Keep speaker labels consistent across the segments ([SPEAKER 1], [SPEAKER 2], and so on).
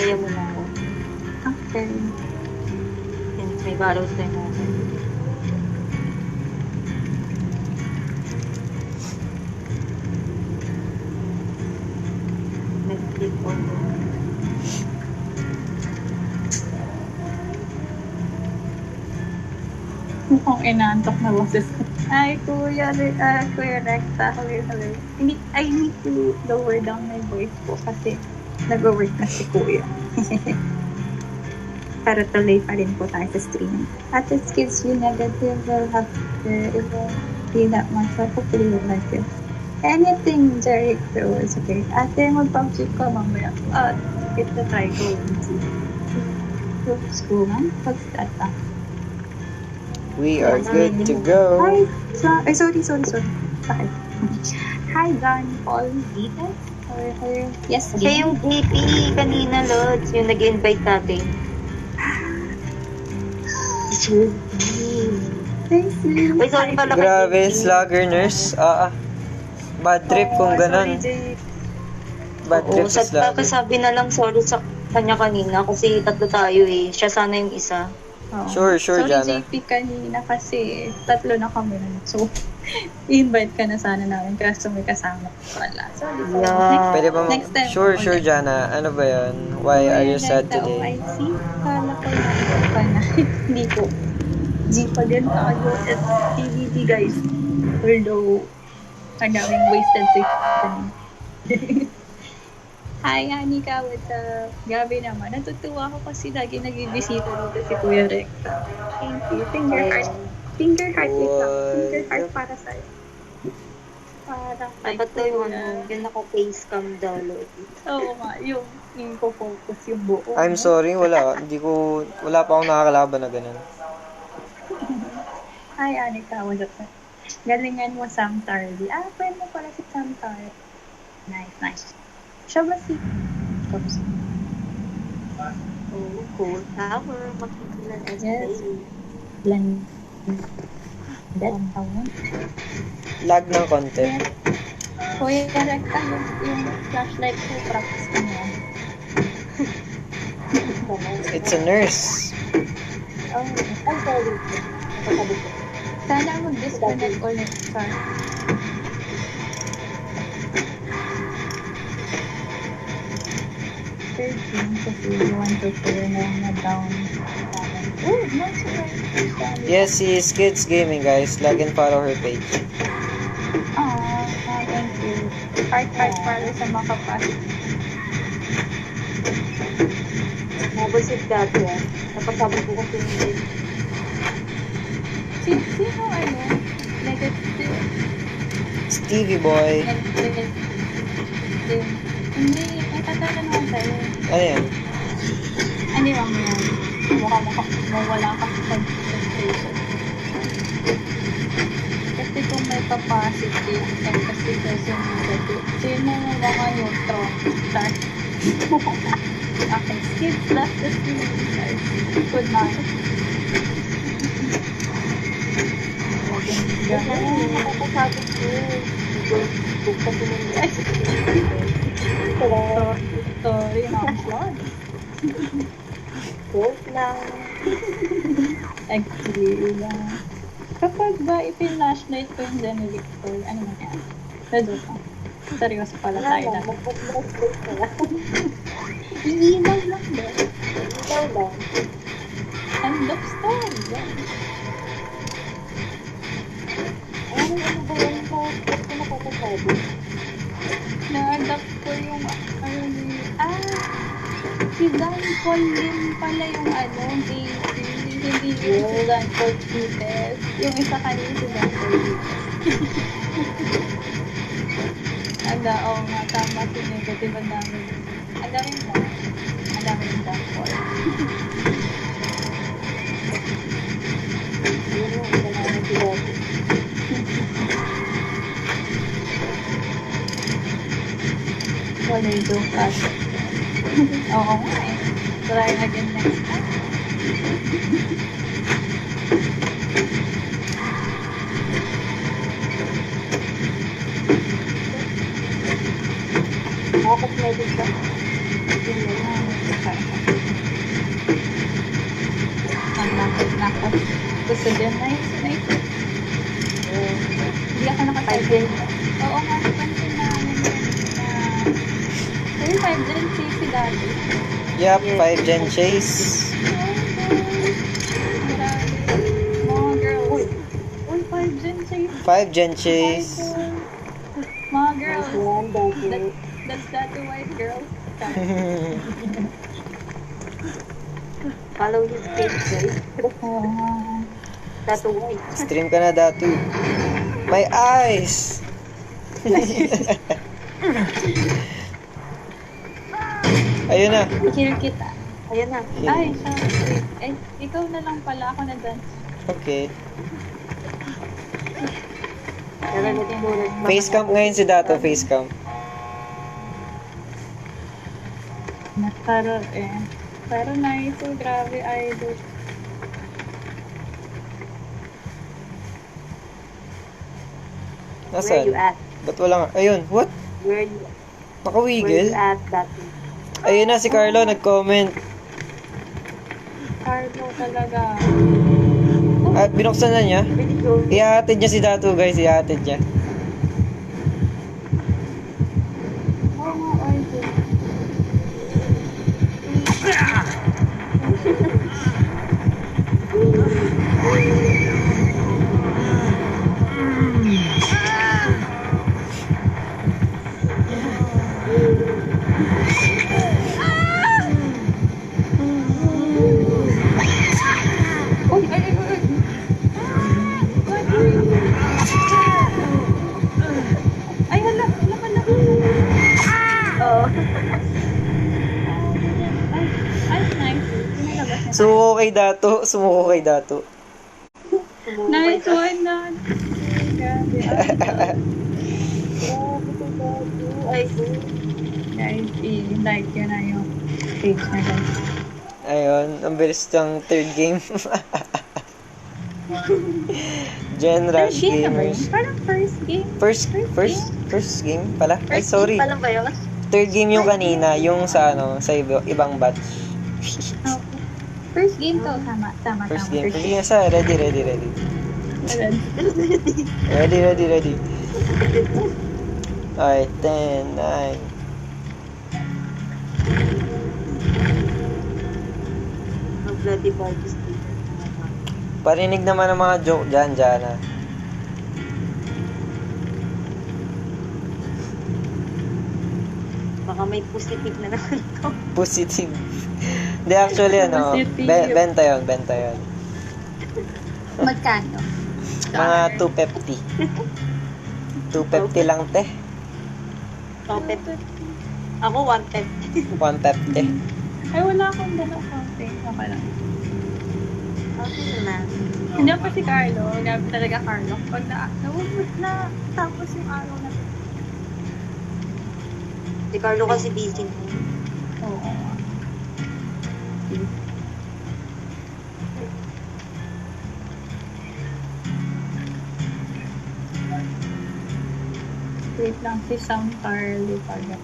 [SPEAKER 1] kaya mo na ako.
[SPEAKER 2] Okay.
[SPEAKER 1] Since may follows na yung ako. Nag-click on mo.
[SPEAKER 2] Mukhang inaantok na boses ko. Ay, Kuya Recta. Hello. I need to lower down my voice po kasi nag-work na si Kuya. Pero tuloy pa rin po tayo sa stream. At it gives you negative, it will be that much. So hopefully you like it. Anything, Jeric, though, is okay. Ate, mag-pump-chip ka mamaya. Get the try ko. School, man? What's that?
[SPEAKER 3] We are good to go.
[SPEAKER 2] Hi, sorry. Okay. Hi, Don Paul Vitas. Yes,
[SPEAKER 1] Siya yung JP kanina, Lods. Yung nag-invite natin.
[SPEAKER 2] Thanks, Lynn.
[SPEAKER 1] Uy, sorry pala.
[SPEAKER 3] Grabe, slugger nurse. Bad trip kung ganun. Bad trip sa slugger.
[SPEAKER 1] Sabi na lang sorry sa kanya kanina kasi tatlo tayo eh. Siya sana yung isa.
[SPEAKER 3] Sure,
[SPEAKER 2] Sorry,
[SPEAKER 3] Jana.
[SPEAKER 2] JP, kanina kasi tatlo na kami. So, invite ka na sana namin kasi may kasama pala. Sorry.
[SPEAKER 1] Yeah.
[SPEAKER 3] Pwede ba
[SPEAKER 2] Next time.
[SPEAKER 3] Sure, Jana. Ano ba yun? Why are you sad today?
[SPEAKER 2] Kala ko na. Hindi po. G pa din tayo at TVT, guys. Although, ang daming wasted time. Hi, Anika. What's up? Gabi naman. Natutuwa ako kasi lagi nag-ibisita dito si Kuya Recta. Thank you. Finger heart. Finger heart. Finger heart para sa'yo.
[SPEAKER 1] Ay, ba't daw yung yung naka-face cam daw, Lord?
[SPEAKER 2] Oo nga, yung info-focus yung buo.
[SPEAKER 3] I'm sorry, wala pa akong nakakalaban na ganun.
[SPEAKER 2] Hi, Anika. What's up? Galingan mo, Sam Tarly. Friend mo pala si Sam Tarly. Nice. Siya ba si... Oops.
[SPEAKER 1] Oh, cool tower. Makikilan as
[SPEAKER 2] Yes. Lan... Dead tawon.
[SPEAKER 3] Lag ng konti.
[SPEAKER 2] Yes. Kuya Recta, yung flashlight ko, practice ko niya.
[SPEAKER 3] It's a nurse.
[SPEAKER 2] I'm sorry. Sana mag-disconnect ulit ka. Kasi you want to share na down. Oh, nice.
[SPEAKER 3] Yes, she is Kids Gaming, guys. Like and follow her page.
[SPEAKER 2] Thank you. Heart para sa makapasok.
[SPEAKER 1] Nabasit dati yan. Napasabi ko kung pinili.
[SPEAKER 2] Sino negative?
[SPEAKER 3] Stevie Boy.
[SPEAKER 2] Hindi, may tatanong sa'yo.
[SPEAKER 3] Ano yan?
[SPEAKER 2] Ano yung yan? Mawala ka sa concentration. Kasi kung may capacity, kasi negative. Sino yung mga neutron? Start. Okay, skip plus the start. Good night.
[SPEAKER 1] Nakakasabi ko. Book kasi nung
[SPEAKER 2] Sorry, ma'am Claude.
[SPEAKER 1] Joke lang.
[SPEAKER 2] Actually, kapag ba ipin-flashlight ko yung Zen Victor, ano na yan? Nadot lang. Seryoso pala tayo na.
[SPEAKER 1] Mag-flashlight ka lang.
[SPEAKER 2] Iilaw lang ba?
[SPEAKER 1] Ikaw lang.
[SPEAKER 2] End of story.
[SPEAKER 1] Ano ba yan po? Ba't ko nakakasabi?
[SPEAKER 2] Na-adapt ko yung, si Dan Paul din pala yung hindi yung si Dan Paul Vites. Yung isa kanina si Dan Paul Vites. Oo nga, tama si negative. Ang daming Dan Paul.
[SPEAKER 1] Yun yung isa na nagsigaw.
[SPEAKER 2] Wala yung joke kasi. Oo nga eh. Try again next time.
[SPEAKER 1] Nakakasmedit ka.
[SPEAKER 2] Yun lang. Gusto din. Nice, nice. Hindi ako nakatagin. Oo nga, napansin namin na 5 Gen Chase si dati.
[SPEAKER 3] Yup, 5 Gen Chase.
[SPEAKER 2] Grabe. Mga girls. Uy, 5 Gen Chase.
[SPEAKER 3] 5 Gen Chase.
[SPEAKER 2] Mga girls. That's that to white girls.
[SPEAKER 1] Follow his page, guys. Tattoo white.
[SPEAKER 3] Stream ka na, Datu. My eyes! Ayun na.
[SPEAKER 2] Kill kita.
[SPEAKER 1] Ayan na.
[SPEAKER 2] Ay, sorry. Ay, ikaw na lang pala. Ako na dance.
[SPEAKER 3] Okay.
[SPEAKER 1] Facecam.
[SPEAKER 3] Facecam ngayon si Dato, facecam.
[SPEAKER 2] Pero pero nice. So, grabe, idol.
[SPEAKER 1] Where you
[SPEAKER 3] Nasaan?
[SPEAKER 1] at?
[SPEAKER 3] Ba't wala nga? Ayun, what?
[SPEAKER 1] Where you
[SPEAKER 3] Nakawigil?
[SPEAKER 1] at, Dati?
[SPEAKER 3] Ayun na, si Carlo nag-comment.
[SPEAKER 2] Carlo talaga.
[SPEAKER 3] At binuksan na niya.
[SPEAKER 1] Really go.
[SPEAKER 3] Ihahatid niya si Dato, guys. Ihahatid niya.
[SPEAKER 2] Oo nga, idol. Uy, ay. Ay, hala.
[SPEAKER 1] Oo.
[SPEAKER 2] Ay, nice. Pinalabas niya.
[SPEAKER 3] Sumuko kay Dato. Sumuko kay Dato.
[SPEAKER 2] Nice one, na. Grabe.
[SPEAKER 1] Ay,
[SPEAKER 2] Guys, i-like yun na yung page na guys.
[SPEAKER 3] Ayun, ang bilis ng third game. Gen Rush
[SPEAKER 2] Third game na ba yun?
[SPEAKER 3] Gamers.
[SPEAKER 2] Parang first game.
[SPEAKER 3] First game pala? Ay, sorry.
[SPEAKER 1] pa lang ba yun?
[SPEAKER 3] Third game yung kanina, yung sa ibang batch.
[SPEAKER 2] Oh, first game to. Tama.
[SPEAKER 3] First game. First game sa ready.
[SPEAKER 2] Ayan.
[SPEAKER 3] Ready. Alright, 10, 9.
[SPEAKER 1] Bloody Barbie's
[SPEAKER 3] Parinig naman ng mga joke dyan, Jana.
[SPEAKER 1] Baka may positive na naman ito.
[SPEAKER 3] Positive. Hindi, actually,
[SPEAKER 2] Positive.
[SPEAKER 3] benta yun.
[SPEAKER 2] Magkano?
[SPEAKER 3] Mga 250. 250 lang, te.
[SPEAKER 1] Topet. Ako, 150.
[SPEAKER 3] 150.
[SPEAKER 2] Ay, wala akong dala konti. Okay lang.
[SPEAKER 1] Okay na.
[SPEAKER 2] Hindi pa si Carlo. Grabe talaga Carlo. Pag na tapos yung araw na.
[SPEAKER 1] Si Carlo kasi busy na.
[SPEAKER 2] Oo. Wait lang si Sam Carlo pala.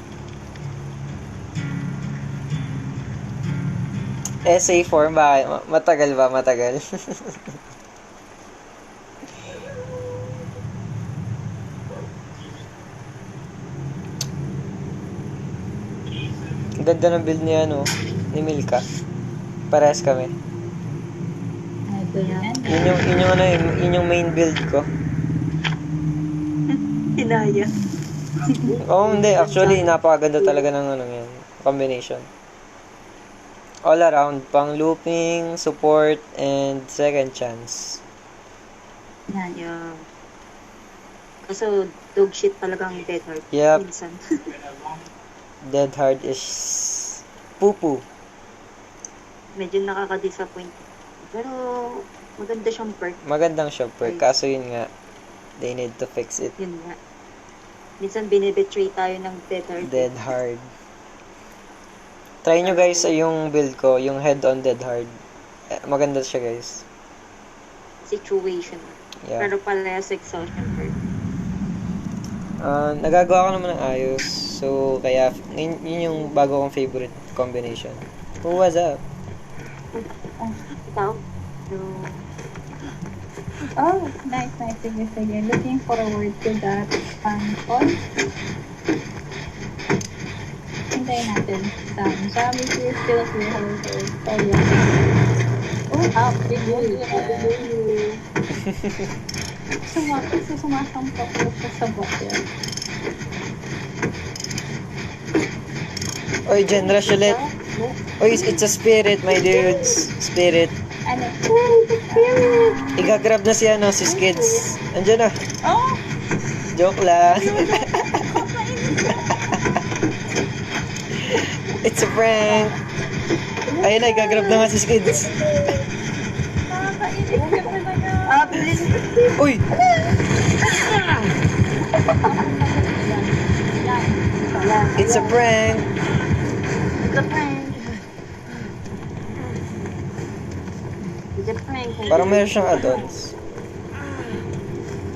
[SPEAKER 3] Essay form ba? Matagal ba? Matagal. Ang ganda ng build niya, ni Milka. Parehas kami.
[SPEAKER 2] Idol yan.
[SPEAKER 3] Yun yung main build ko.
[SPEAKER 1] Hinaya.
[SPEAKER 3] Hindi. Actually, napakaganda talaga ng yan. Combination. All around. Pang looping, support, and second chance.
[SPEAKER 2] Yan.
[SPEAKER 1] Yeah. Kaso, dog shit talagang Dead Heart.
[SPEAKER 3] Yep.
[SPEAKER 1] Minsan.
[SPEAKER 3] Dead Hard is poo-poo.
[SPEAKER 1] Medyo nakaka-disappoint. Pero, maganda siyang perk.
[SPEAKER 3] Magandang shopper. Kaso yun nga, they need to fix it.
[SPEAKER 1] Yun nga. Minsan binibetray tayo ng Dead Heart.
[SPEAKER 3] Dead Hard. Try nyo guys yung build ko, yung head on Dead Hard. Maganda siya guys.
[SPEAKER 1] Situation.
[SPEAKER 3] Yeah.
[SPEAKER 1] Pero pala sa exhaustion perk.
[SPEAKER 3] Nagagawa ko naman ng ayos. So, kaya, yun yung bago kong favorite combination. Oh, what's up?
[SPEAKER 1] Ikaw?
[SPEAKER 2] Oh, nice. Sige. Looking forward to that. Call. Hintayin natin. Sabi ko still here. Hello, sir. Oh, yeah. Oh, happy birthday. Sumasampak ko sa bakya.
[SPEAKER 3] Oy, Genrush ulit. Oy, it's a spirit, my dudes. Spirit.
[SPEAKER 2] Ano?
[SPEAKER 3] Igagrab na si Skids. Andiyan na.
[SPEAKER 2] Oh!
[SPEAKER 3] Joke lang. It's a prank. Ayun na, igagrab na nga si Skids.
[SPEAKER 2] Nakakainis ka talaga.
[SPEAKER 1] Please.
[SPEAKER 3] Uy! It's a prank.
[SPEAKER 1] It's a prank. It's a prank.
[SPEAKER 3] Parang meron siyang add-ons.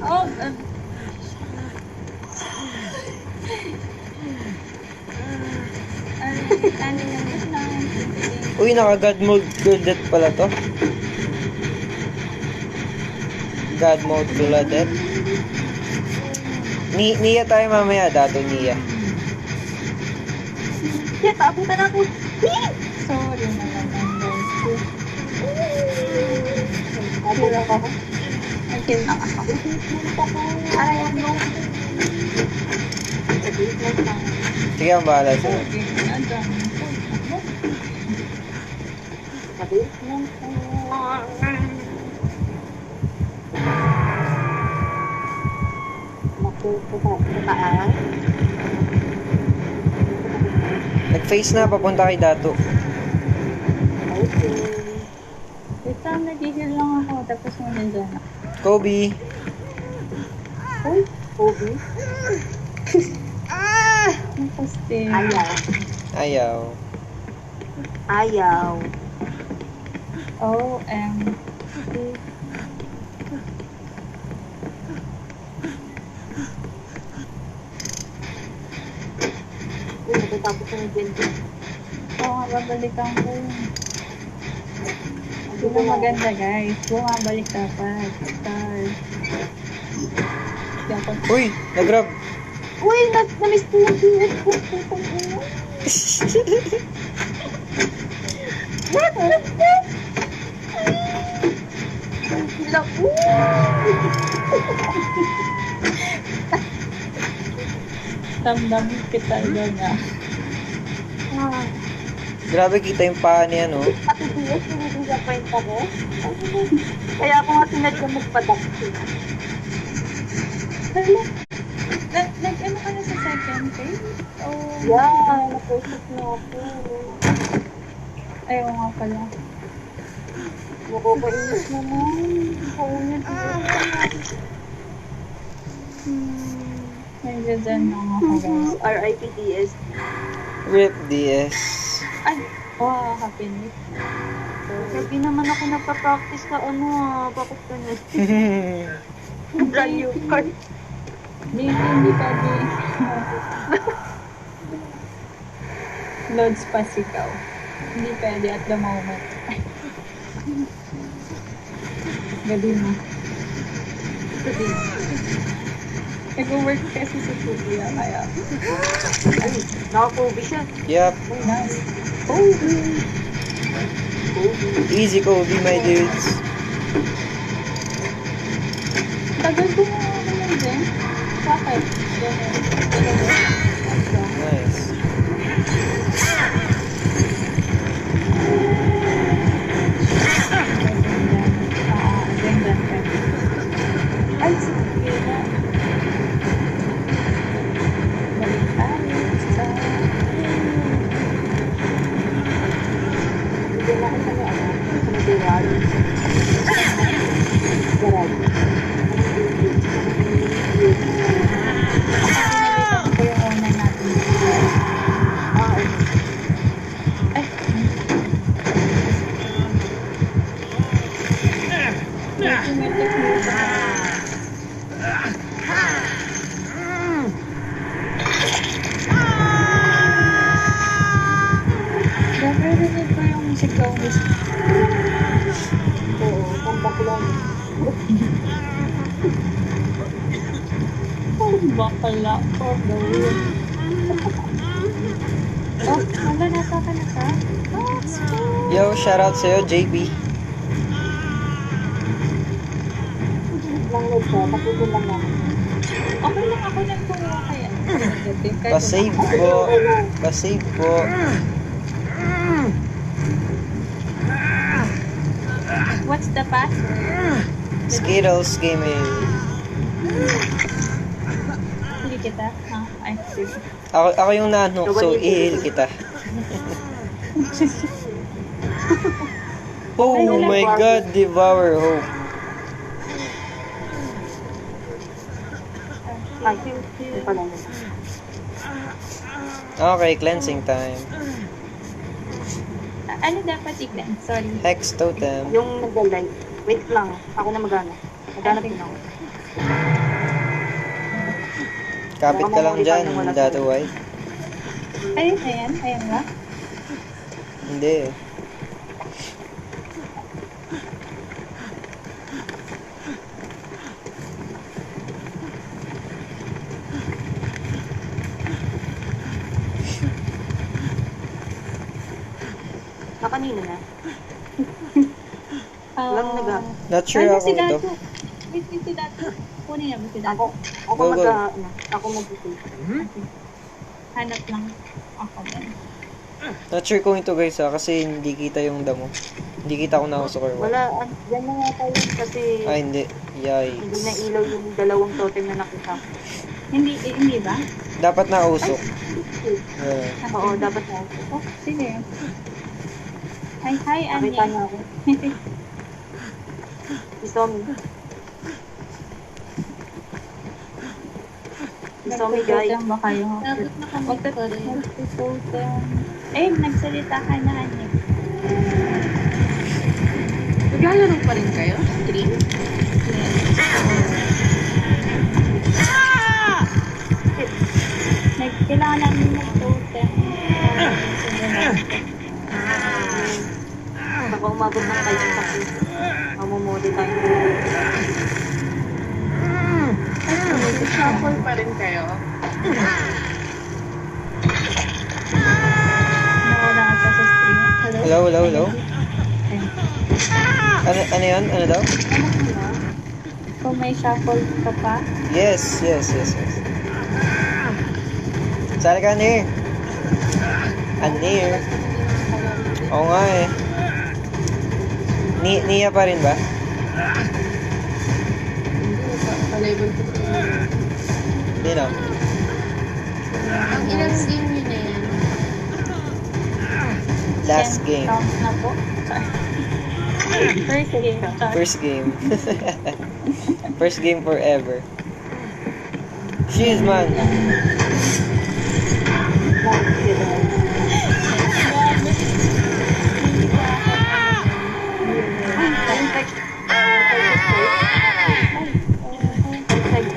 [SPEAKER 2] Oh, ano yung
[SPEAKER 3] Uy, naka-God mode Claudette pala to. God mode Claudette. Nia tayo mamaya, dato Nia.
[SPEAKER 1] Shit, abutan ako.
[SPEAKER 2] sorry na naman guys.
[SPEAKER 1] Abutan ako.
[SPEAKER 2] Again na ako.
[SPEAKER 1] Aray, ano?
[SPEAKER 3] Sige, ang bahala sa'yo. Nag-face na, papunta kay Dato.
[SPEAKER 2] Wait lang, nagigil lang ako. Tapos mo nandun na.
[SPEAKER 3] Kobe.
[SPEAKER 2] Uy,
[SPEAKER 1] Kobe?
[SPEAKER 2] ang poste.
[SPEAKER 1] Ayaw.
[SPEAKER 3] Ayaw.
[SPEAKER 1] Ayaw. Uy, natatapos na yung 20.
[SPEAKER 2] Oo nga, babalikan ko yun. Hindi na maganda guys. Bumabalik dapat. Star. Dapat.
[SPEAKER 3] Uy, nag-grab.
[SPEAKER 1] Uy, na-miss ko yung DS ko.
[SPEAKER 2] Damdam kita doon na.
[SPEAKER 3] Grabe kita yung paa niya, no?
[SPEAKER 1] Pati DS, pinag-disappoint ako. Kaya ako nga sinadya magpadaksin.
[SPEAKER 2] Nag-ano ka na sa second page? Oh,
[SPEAKER 1] Yeah, na-process na ako.
[SPEAKER 2] ayaw nga pala.
[SPEAKER 1] Nakakainis naman. Kaya niya
[SPEAKER 2] Medyo dyan lang ako guys.
[SPEAKER 1] RIP DS.
[SPEAKER 3] RIP DS.
[SPEAKER 2] Ay! Wow, happy new.
[SPEAKER 1] Sabi naman ako nagpa-practice ka bakit ka na? Brand new card.
[SPEAKER 2] Hindi pa di. Loads pa sikaw. Hindi pwede at the moment. Gabi mo. Nag-work kasi sa Kuya, kaya.
[SPEAKER 1] Ay, naka-Kobe siya.
[SPEAKER 3] Yup.
[SPEAKER 2] Nice.
[SPEAKER 3] Easy Kobe, my dudes.
[SPEAKER 2] Tagal ko nga naman din. Bakit?
[SPEAKER 3] Nice.
[SPEAKER 2] Ay, sige na. Balik tayo sa...
[SPEAKER 1] Hindi na ako sa Nadiwari. Garage.
[SPEAKER 2] Pinalitan ko yung owner natin.
[SPEAKER 1] Okay.
[SPEAKER 2] Ay! May technique. Narinig ko yung sigaw ni
[SPEAKER 1] Oo.
[SPEAKER 2] Bakala. Oh, gawin. Oh, wala nasa ka na ka? Oh, school.
[SPEAKER 3] Yo, shoutout sa'yo, JB.
[SPEAKER 1] Lang load ko, pakito lang ako.
[SPEAKER 2] Okay lang ako nagkuha kaya.
[SPEAKER 3] Pa-save po. Pa-save po.
[SPEAKER 2] What's the password?
[SPEAKER 3] Skittles Gaming.
[SPEAKER 2] Hindi kita. Ah, ay, sige.
[SPEAKER 3] Ako yung nanok, so i-heal kita. Oh my god, Devour Hope.
[SPEAKER 1] Ay, yun pala yun.
[SPEAKER 3] Okay, cleansing time.
[SPEAKER 2] Ano dapat tignan? Sorry.
[SPEAKER 3] Hex Totem.
[SPEAKER 1] Yung nag-live. Wait lang, ako na magana. Magana din ako.
[SPEAKER 3] Kapit ka lang dyan, Dato White.
[SPEAKER 2] Ayun, ayan. Ayan nga.
[SPEAKER 3] Hindi.
[SPEAKER 1] Kanina na.
[SPEAKER 2] Lang
[SPEAKER 1] naga.
[SPEAKER 3] Not sure
[SPEAKER 2] Ano
[SPEAKER 3] ako
[SPEAKER 2] si
[SPEAKER 3] ito.
[SPEAKER 2] Dato? Wait, si Dato. Kunin naman si Dato.
[SPEAKER 1] Ako
[SPEAKER 3] Go, go.
[SPEAKER 1] ako mag-save.
[SPEAKER 2] Hanap lang ako din.
[SPEAKER 3] Not sure kung ito guys kasi hindi kita yung damo. Hindi kita kung nausok or what.
[SPEAKER 1] Wala, dyan na nga tayo kasi
[SPEAKER 3] Ay, hindi.
[SPEAKER 1] hindi na
[SPEAKER 3] Yikes.
[SPEAKER 1] ilaw yung dalawang totem na nakita.
[SPEAKER 2] Hindi ba?
[SPEAKER 3] Dapat nausok. Yeah.
[SPEAKER 1] Oo, dapat na.
[SPEAKER 2] Oh, sige. Hi, Anya.
[SPEAKER 1] Nakita niya ako. Si Somi. Si Somi, guys.
[SPEAKER 2] Nagtututan ba kayo? Magtututan. Eh, nagsalita ka na, Anya.
[SPEAKER 4] Naglalaro pa rin kayo? Stream?
[SPEAKER 2] Kailangan namin magtututan.
[SPEAKER 1] Baka umabot ng tayo sa akin. Mamumuli tayo.
[SPEAKER 4] Nag-shuffle pa rin kayo?
[SPEAKER 2] Nawala ka sa stream.
[SPEAKER 3] Hello, hello, hello. Ano yun? Ano daw?
[SPEAKER 2] Kung may shuffle ka pa,
[SPEAKER 3] Yes. Sali ka, Anir. Anir. Oo nga eh. Nia pa rin ba?
[SPEAKER 4] Pa-level ko sa
[SPEAKER 3] Hindi na.
[SPEAKER 4] Ang ilang game yun na yan?
[SPEAKER 3] Last
[SPEAKER 2] 10
[SPEAKER 3] game.
[SPEAKER 2] rounds na po. First game.
[SPEAKER 3] First game. First game forever. Jeez, man.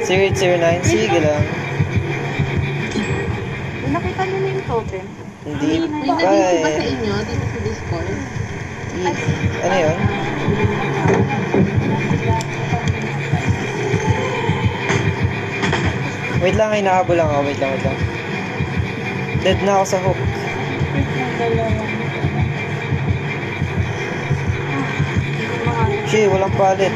[SPEAKER 3] Zero 09, sige lang.
[SPEAKER 1] Nakita niyo na yung totem?
[SPEAKER 3] Hindi
[SPEAKER 4] May
[SPEAKER 3] pa
[SPEAKER 4] nandito ba sa
[SPEAKER 3] eh.
[SPEAKER 4] inyo dito sa Discord?
[SPEAKER 3] Ano yun? Wait lang, hinahabol lang ako. Wait lang. Dead na ako sa hook. Shit, walang palit.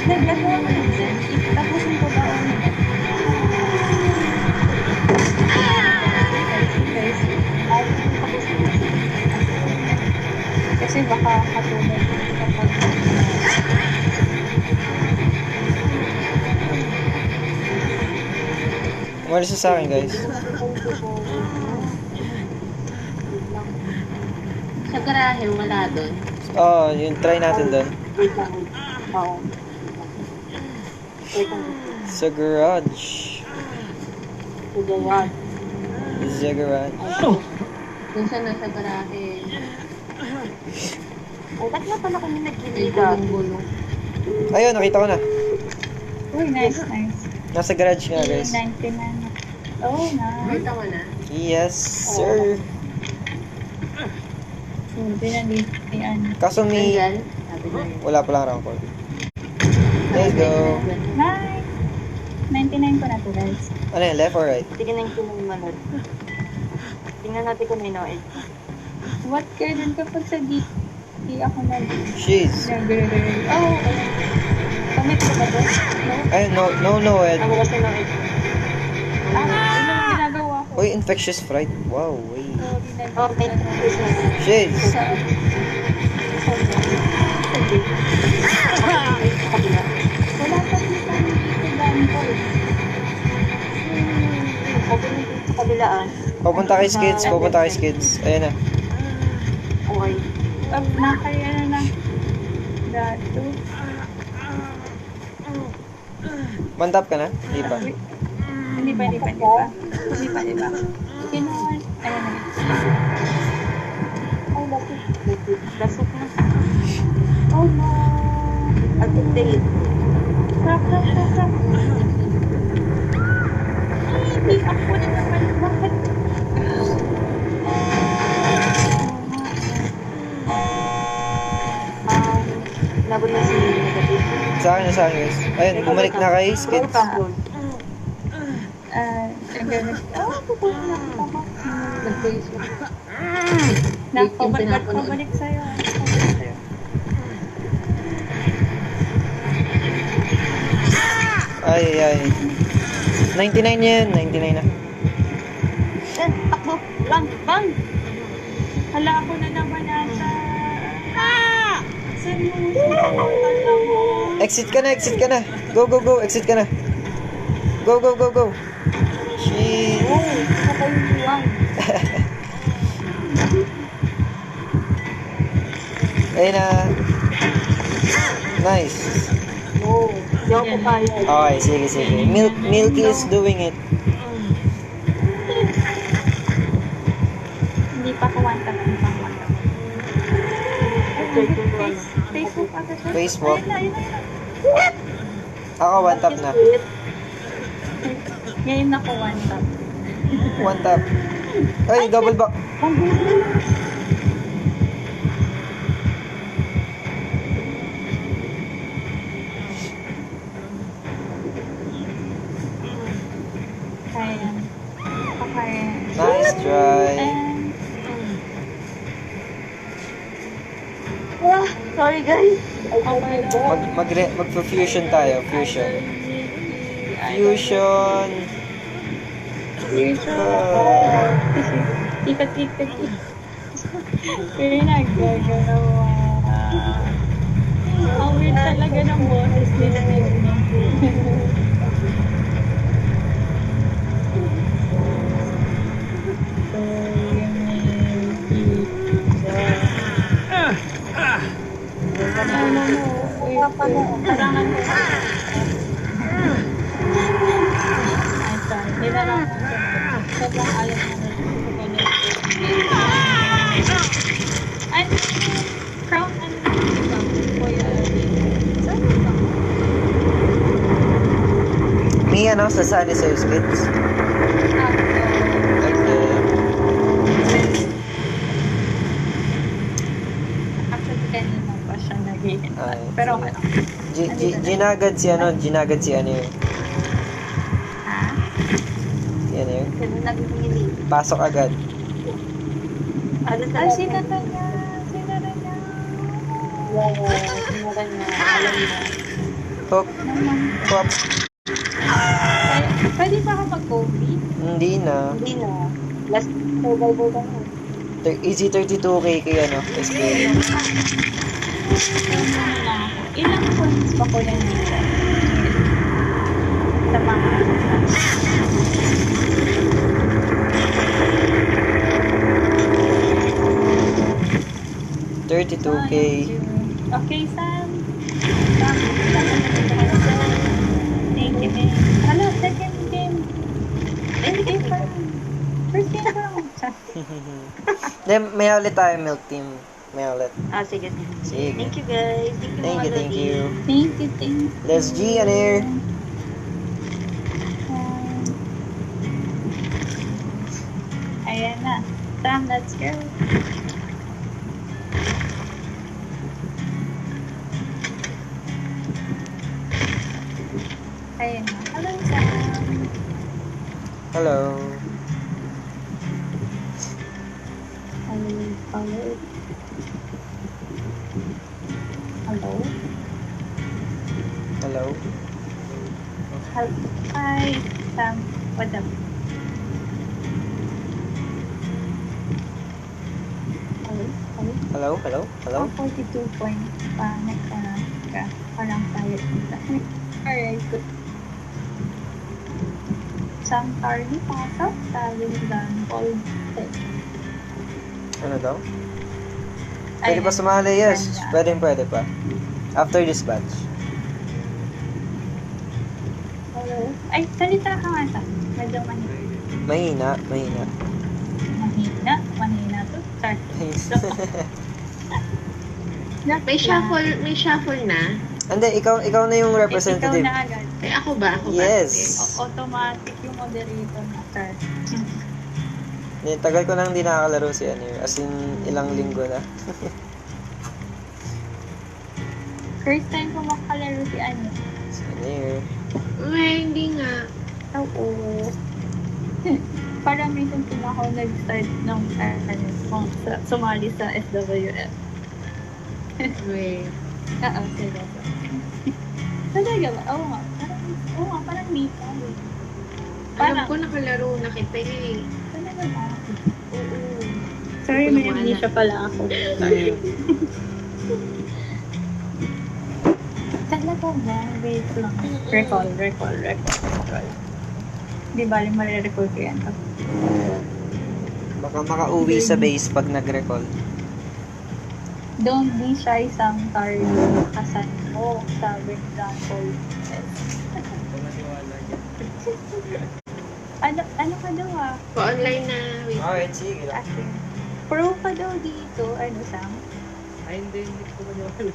[SPEAKER 2] Nagagawa ko lang din. Tapusin ko ba ang kasi baka katulad kapag
[SPEAKER 3] Umalis na sa akin, guys.
[SPEAKER 4] Sa garahe, wala doon.
[SPEAKER 3] Oh, yun, try natin doon.
[SPEAKER 1] Wait lang. Oo. Wait lang.
[SPEAKER 3] Sa garage.
[SPEAKER 1] Sige, yan.
[SPEAKER 3] Sa garage.
[SPEAKER 4] Kung saan nasa garahe.
[SPEAKER 1] Ay, ba't nga pala kami
[SPEAKER 4] May
[SPEAKER 1] nagkiliga?
[SPEAKER 4] gulong-gulong.
[SPEAKER 3] Ayun, nakita ko na.
[SPEAKER 2] uy, nice.
[SPEAKER 3] Nasa garage nga, guys.
[SPEAKER 2] 90 na. Oh, nice.
[SPEAKER 4] May tawa na.
[SPEAKER 3] Yes, sir.
[SPEAKER 2] Hindi na ni ano.
[SPEAKER 3] Kaso may...
[SPEAKER 4] Nandyan. Sabi ko yun.
[SPEAKER 3] Wala pa lang rank call. There you go.
[SPEAKER 2] Nice! 99 ko na to, guys.
[SPEAKER 3] Ano yun, left or right?
[SPEAKER 1] Tingnan natin kung manod. Tingnan natin kung may noise.
[SPEAKER 2] What ka dun kapag sa D? Di ako nag...
[SPEAKER 3] She's...
[SPEAKER 2] Oh, okay. Commit ko ba to? No?
[SPEAKER 3] Ay, no, Ed.
[SPEAKER 1] Ako kasi noise.
[SPEAKER 2] Ano ang ginagawa ko?
[SPEAKER 3] Uy, infectious fright. Wow, wait.
[SPEAKER 1] Oh, may Christmas.
[SPEAKER 3] She's...
[SPEAKER 2] Sa...
[SPEAKER 1] Kabila.
[SPEAKER 2] Wala pa dito ang dito ko.
[SPEAKER 1] Sa kabila ah.
[SPEAKER 3] Pupunta kay Skids, pupunta kay Skids. Ayan na.
[SPEAKER 1] Okay.
[SPEAKER 2] Nakay ano na. Dato.
[SPEAKER 3] One tap ka na? Hindi pa.
[SPEAKER 2] Hindi pa. Kinuha. Ayun na.
[SPEAKER 1] Ay, lasok na. Oh no. Update.
[SPEAKER 2] Crap. Hindi ako na naman. Bakit?
[SPEAKER 1] Nabot na si Negative.
[SPEAKER 3] Sa akin guys. Ayun, bumalik na kay Skids.
[SPEAKER 2] Ang gamit. Pupunta na ako.
[SPEAKER 4] Nag-Facebook.
[SPEAKER 2] Pabalik sa'yo.
[SPEAKER 3] Ay. 99 yan, 99 na.
[SPEAKER 1] Takbo. Bang.
[SPEAKER 2] Hala ako na naman nasa... Saan mo?
[SPEAKER 3] Exit ka na. Go, exit ka na. Go. She...
[SPEAKER 1] Nakayuwang.
[SPEAKER 3] Ayun na. Nice.
[SPEAKER 1] Oh. Hindi ako kaya.
[SPEAKER 3] Okay, sige. Milky is doing it.
[SPEAKER 2] Hindi pa ko one tap. Facebook pa kasi.
[SPEAKER 3] Facebook.
[SPEAKER 2] Ayun na.
[SPEAKER 3] Ako, one tap na.
[SPEAKER 2] Ngayon ako one tap.
[SPEAKER 3] One tap. Ay, double back.
[SPEAKER 2] Okay.
[SPEAKER 3] Nice try.
[SPEAKER 1] Sorry guys.
[SPEAKER 3] Mag-fusion tayo. Fusion.
[SPEAKER 2] Ikat. Pero nagagalawa. Ang weird talaga ng boses nila. Kailangan mo. Sobrang alam na and crown and
[SPEAKER 3] Me, sa Sunny Sir Skids.
[SPEAKER 2] actually kanina pa siya nag-iin.
[SPEAKER 3] Ay,
[SPEAKER 2] Pero okay lang.
[SPEAKER 3] Ginagad si ano yun.
[SPEAKER 2] Ha?
[SPEAKER 3] Si ano yun.
[SPEAKER 1] Ganun nagpili.
[SPEAKER 3] Pasok agad.
[SPEAKER 1] Ano sa
[SPEAKER 2] Ay, sinata niya.
[SPEAKER 1] Sinara niya. Alam niya.
[SPEAKER 3] Hook. Pop.
[SPEAKER 2] Pwede pa ako mag-coffee?
[SPEAKER 3] Hindi na.
[SPEAKER 1] Hindi na. Last survival ka na.
[SPEAKER 3] Easy 32k kay experience.
[SPEAKER 2] Ilang points ba ko yan dito? Sa mga
[SPEAKER 3] 32k.
[SPEAKER 2] Okay, Sam. Thank you, babe. Hello, second game. First game pa lang.
[SPEAKER 3] Then, may ulit tayo, Milk Team. May ulit.
[SPEAKER 1] Sige.
[SPEAKER 3] Sige.
[SPEAKER 1] Thank you guys.
[SPEAKER 3] Thank you.
[SPEAKER 2] Thank you.
[SPEAKER 3] Let's G on air.
[SPEAKER 2] Let's go. Ayun na. Hello, Sam.
[SPEAKER 3] Hello.
[SPEAKER 2] Hello. Hello. Hello.
[SPEAKER 3] Hello.
[SPEAKER 2] Hi, Sam. What up? Hello. Hello.
[SPEAKER 3] Hello. Hello. Hello.
[SPEAKER 2] 42 point. Parang tayo. Alright, good. Sam Carly, pasok. Sabi ni Dan Paul.
[SPEAKER 3] Ano daw? Pwede pa sumali? Yes. Pwede pa. After this batch.
[SPEAKER 2] Hello. Ay, salita ka nga sa. Medyo mahina.
[SPEAKER 3] Mahina.
[SPEAKER 2] Mahina to. Start.
[SPEAKER 4] May shuffle na.
[SPEAKER 3] Hindi, ikaw na yung representative.
[SPEAKER 2] Ikaw na agad.
[SPEAKER 4] Eh, ako ba?
[SPEAKER 3] Yes.
[SPEAKER 2] Automatic yung moderator na start.
[SPEAKER 3] Tagal ko nang hindi nakakalaro si Anir. As in, ilang linggo na.
[SPEAKER 2] First time ko makalaro si Annie.
[SPEAKER 3] Si Anir.
[SPEAKER 4] Hindi nga.
[SPEAKER 2] Oo. Parang recently na ako nag-start ng sumali sa SWF.
[SPEAKER 4] Wait.
[SPEAKER 2] Oo, seryoso. Talaga ba? Oo nga. Parang dito.
[SPEAKER 4] Alam ko nakalaro na kita eh.
[SPEAKER 2] Talaga ba?
[SPEAKER 4] Oo.
[SPEAKER 2] Sorry, may amnesia pala ako. Talaga ba? Wait lang. Recall. Di bali marirecall ko yan.
[SPEAKER 3] Baka makauwi sa base pag nag-recall.
[SPEAKER 2] Don't be shy, Sam Carly. Kasan mo, sabi ni John Paul. Ano ka daw ah?
[SPEAKER 4] Pa-online na. Wait.
[SPEAKER 3] Alright, sige lang.
[SPEAKER 2] Akin. Pro ka daw dito. Ano, Sam?
[SPEAKER 5] Ay, hindi ko maniwala.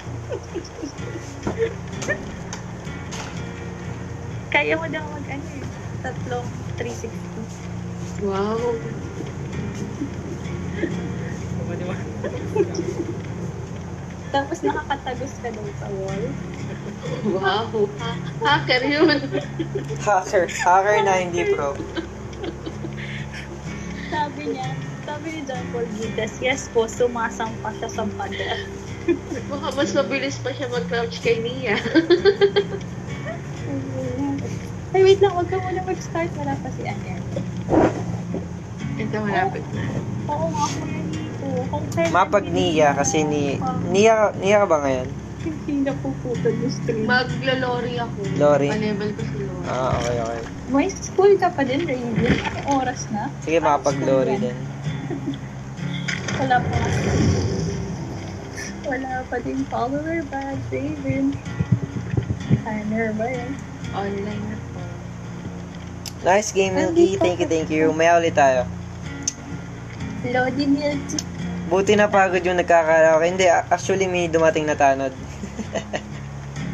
[SPEAKER 2] Kaya mo daw mag-ano eh. Tatlong 360.
[SPEAKER 4] Wow.
[SPEAKER 5] Hindi ko maniwala.
[SPEAKER 2] Tapos nakakatagos ka daw sa wall.
[SPEAKER 4] Wow. Hacker yun.
[SPEAKER 3] Hacker na hindi pro.
[SPEAKER 2] Sabi ni John Paul Gitas, yes po, sumasampa siya sa pader.
[SPEAKER 4] Baka mas mabilis pa siya mag-crouch kay Nia.
[SPEAKER 2] Ay, wait lang, huwag ka muna mag-start. Wala pa si Anya.
[SPEAKER 4] Ito, malapit na.
[SPEAKER 2] Oo nga, kuya dito. Kung kailan
[SPEAKER 3] Mapag Nia kasi Nia ka ba ngayon?
[SPEAKER 2] hindi na puputol yung stream.
[SPEAKER 4] Maglo-lorry ako.
[SPEAKER 3] Lorry?
[SPEAKER 4] Pa-level ko si Lorry.
[SPEAKER 3] Okay.
[SPEAKER 2] May school ka pa din, Raven. Anong oras na?
[SPEAKER 3] Sige, makapag-glory din.
[SPEAKER 2] Wala pa. Wala pa din follower badge, Raven. Timer ba yan?
[SPEAKER 4] Online na po.
[SPEAKER 3] Nice game, Milky. Thank you. Maya ulit tayo.
[SPEAKER 2] Lodi Milky.
[SPEAKER 3] Buti na pagod yung nagkakaraoke. Hindi, actually may dumating na tanod.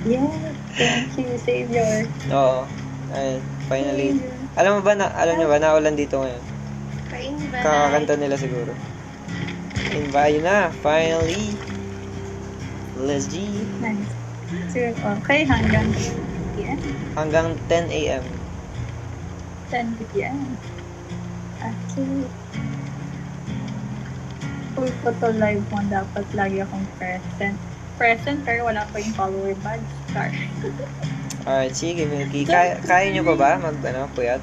[SPEAKER 2] Yeah, thank you, Savior.
[SPEAKER 3] Oo. Ayun, finally. Alam niyo ba, naulan dito ngayon.
[SPEAKER 4] Pa-invite.
[SPEAKER 3] Kakakanta nila siguro. Invite na, finally. Let's G.
[SPEAKER 2] Nice. So, okay, hanggang yan.
[SPEAKER 3] Hanggang 10 a.m.
[SPEAKER 2] 10 p.m. Actually, full photo live mo, dapat lagi akong present. Present, pero wala pa yung follower badge. Sorry.
[SPEAKER 3] Alright, sige, Milky. Kaya nyo pa ba puyat?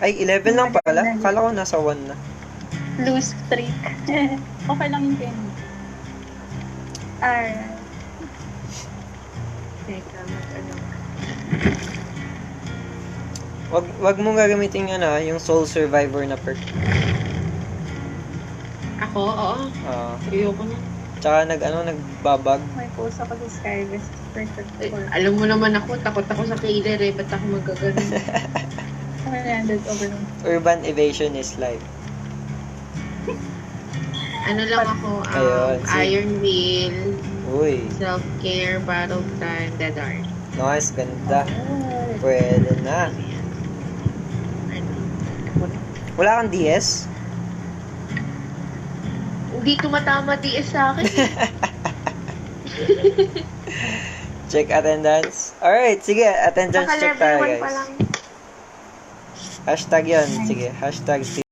[SPEAKER 3] Ay, 11 lang pala. Kala ko nasa 1 na.
[SPEAKER 2] Lose streak. Okay lang yung Kenny. Alright.
[SPEAKER 4] Teka, mag-ano.
[SPEAKER 3] Wag mong gagamitin yung Soul Survivor na perk.
[SPEAKER 4] Ako? Oo. Ayoko na.
[SPEAKER 3] Tsaka nagbabag.
[SPEAKER 2] May post ako sa Skywest. Perfect for
[SPEAKER 4] Alam mo naman ako, takot ako sa killer eh. Ba't ako magagano?
[SPEAKER 2] 100 over.
[SPEAKER 3] Urban Evasion is live.
[SPEAKER 4] Ano lang ako,
[SPEAKER 3] Ayun, see?
[SPEAKER 4] Iron Will,
[SPEAKER 3] Uy,
[SPEAKER 4] Self-Care, Battle Time, Dead Art.
[SPEAKER 3] nice, ganda.
[SPEAKER 2] Alright.
[SPEAKER 3] Pwede na.
[SPEAKER 4] Ano?
[SPEAKER 3] Wala kang DS?
[SPEAKER 4] Hindi tumatama DS sa akin.
[SPEAKER 3] Check attendance. Alright, sige. Attendance check tayo,
[SPEAKER 4] Naka-level 1 pa
[SPEAKER 3] guys.
[SPEAKER 4] lang.
[SPEAKER 3] Hashtag yun. Sige, hashtag